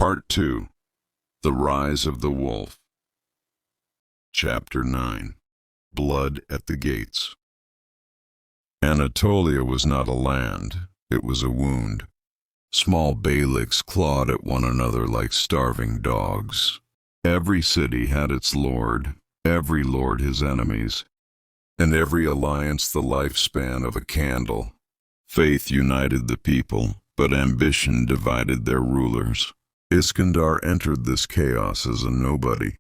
Part 2. The Rise of the Wolf. Chapter 9. Blood at the Gates. Anatolia was not a land, it was a wound. Small beyliks clawed at one another like starving dogs. Every city had its lord, every lord his enemies, and every alliance the lifespan of a candle. Faith united the people, but ambition divided their rulers. Iskandar entered this chaos as a nobody.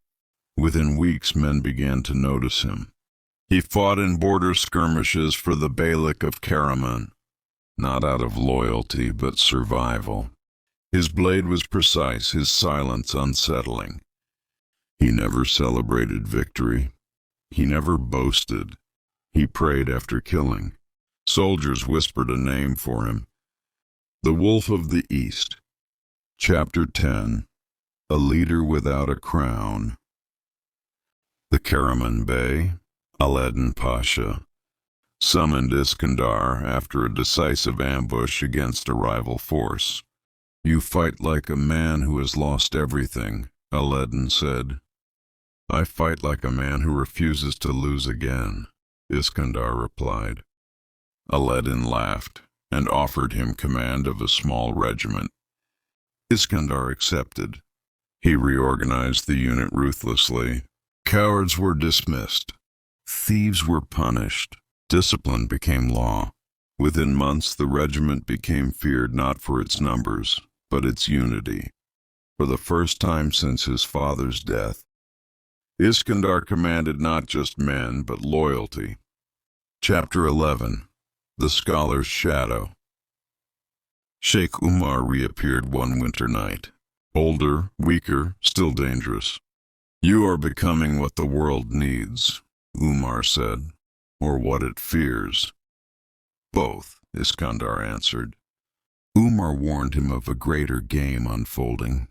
Within weeks men began to notice him. He fought in border skirmishes for the beylik of Karaman, not out of loyalty but survival. His blade was precise, his silence unsettling. He never celebrated victory. He never boasted. He prayed after killing. Soldiers whispered a name for him: the Wolf of the East. Chapter 10. A Leader Without a Crown. The Karaman Bey, Alaeddin Pasha, summoned Iskandar after a decisive ambush against a rival force. "You fight like a man who has lost everything," Alaeddin said. "I fight like a man who refuses to lose again," Iskandar replied. Alaeddin laughed and offered him command of a small regiment. Iskandar accepted. He reorganized the unit ruthlessly. Cowards were dismissed. Thieves were punished. Discipline became law. Within months, the regiment became feared not for its numbers, but its unity. For the first time since his father's death, Iskandar commanded not just men, but loyalty. Chapter 11. The Scholar's Shadow. Sheikh Umar reappeared one winter night. Older, weaker, still dangerous. "You are becoming what the world needs," Umar said, "or what it fears." "Both," Iskandar answered. Umar warned him of a greater game unfolding.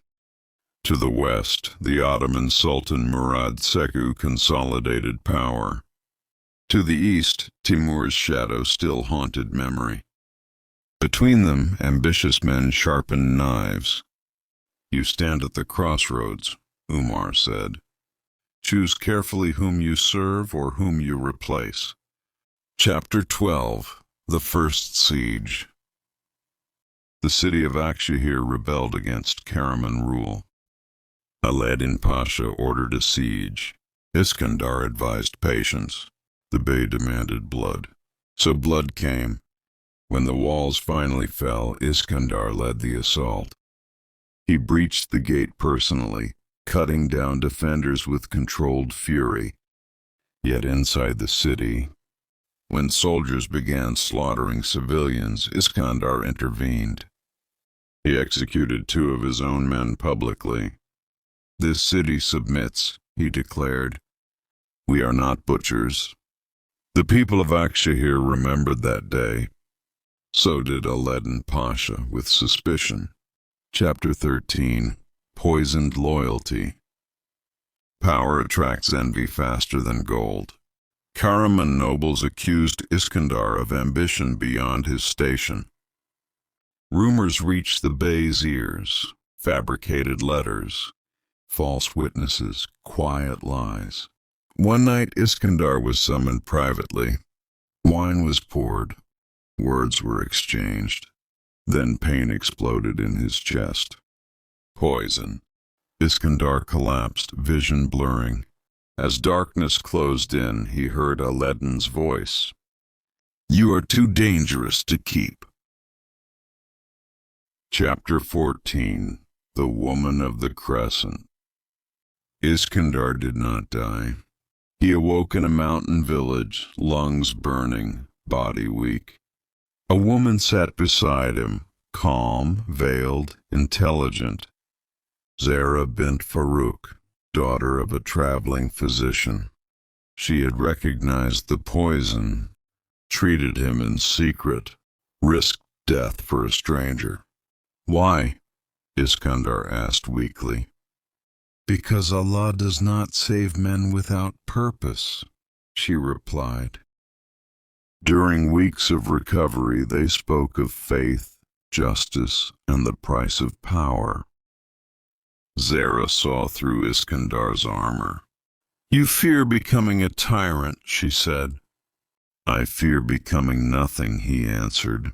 To the west, the Ottoman Sultan Murad Seku consolidated power. To the east, Timur's shadow still haunted memory. Between them, ambitious men sharpened knives. "You stand at the crossroads," Umar said. "Choose carefully whom you serve or whom you replace." Chapter 12. The First Siege. The city of Akshahir rebelled against Karaman rule. Alaeddin Pasha ordered a siege. Iskandar advised patience. The Bey demanded blood. So blood came. When the walls finally fell, Iskandar led the assault. He breached the gate personally, cutting down defenders with controlled fury. Yet inside the city, when soldiers began slaughtering civilians, Iskandar intervened. He executed 2 of his own men publicly. "This city submits," he declared. "We are not butchers." The people of Akshahir remembered that day. So did Alaeddin Pasha with suspicion. Chapter 13. Poisoned Loyalty. Power attracts envy faster than gold. Karaman nobles accused Iskandar of ambition beyond his station. Rumors reached the Bey's ears: fabricated letters, false witnesses, quiet lies. One night Iskandar was summoned privately. Wine was poured. Words were exchanged. Then pain exploded in his chest. Poison. Iskandar collapsed, vision blurring. As darkness closed in, he heard Alaeddin's voice: "You are too dangerous to keep." Chapter 14. The Woman of the Crescent. Iskandar did not die. He awoke in a mountain village, lungs burning, body weak. A woman sat beside him, calm, veiled, intelligent. Zara bint Farouk, daughter of a traveling physician. She had recognized the poison, treated him in secret, risked death for a stranger. "Why?" Iskandar asked weakly. "Because Allah does not save men without purpose," she replied. During weeks of recovery, they spoke of faith, justice, and the price of power. Zara saw through Iskandar's armor. "You fear becoming a tyrant," she said. "I fear becoming nothing," he answered.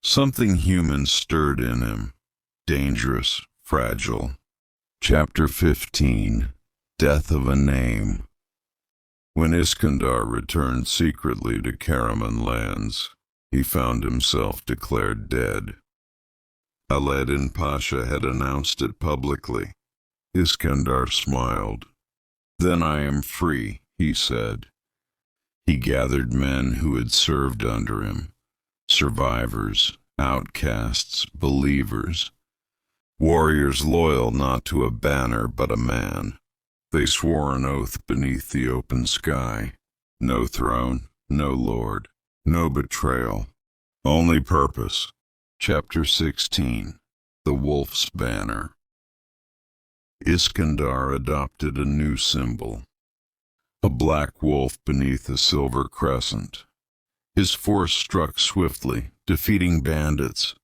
Something human stirred in him, dangerous, fragile. Chapter 15. Death of a Name. When Iskandar returned secretly to Karaman lands, he found himself declared dead. Alaeddin Pasha had announced it publicly. Iskandar smiled. "Then I am free," he said. He gathered men who had served under him, survivors, outcasts, believers, warriors loyal not to a banner but a man. They swore an oath beneath the open sky. No throne, no lord, no betrayal, only purpose. Chapter 16. The Wolf's Banner. Iskandar adopted a new symbol, a black wolf beneath a silver crescent. His force struck swiftly, defeating bandits,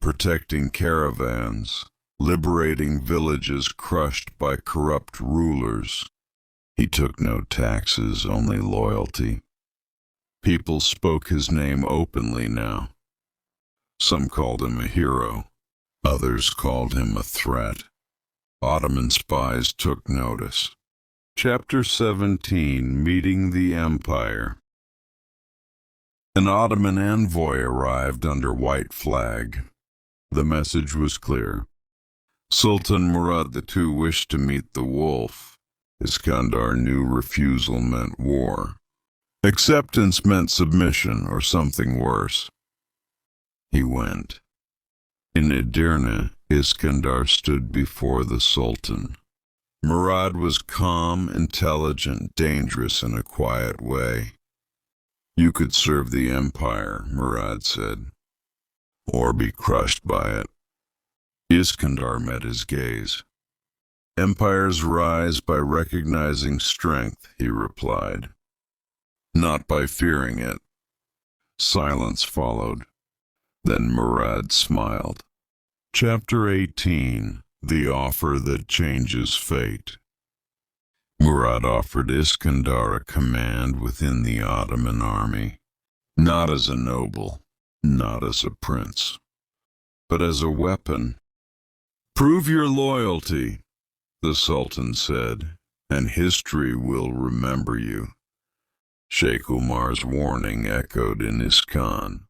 protecting caravans, liberating villages crushed by corrupt rulers. He took no taxes, only loyalty. People spoke his name openly now. Some called him a hero, others called him a threat. Ottoman spies took notice. Chapter 17. Meeting the Empire. An Ottoman envoy arrived under white flag. The message was clear. Sultan Murad II wished to meet the wolf. Iskandar knew refusal meant war. Acceptance meant submission or something worse. He went. In Edirne, Iskandar stood before the Sultan. Murad was calm, intelligent, dangerous in a quiet way. "You could serve the empire," Murad said, "or be crushed by it." Iskandar met his gaze. "Empires rise by recognizing strength," he replied, "not by fearing it." Silence followed. Then Murad smiled. Chapter 18. The Offer That Changes Fate. Murad offered Iskandar a command within the Ottoman army, not as a noble, not as a prince, but as a weapon. "Prove your loyalty," the Sultan said, "and history will remember you." Sheikh Umar's warning echoed in Iskan.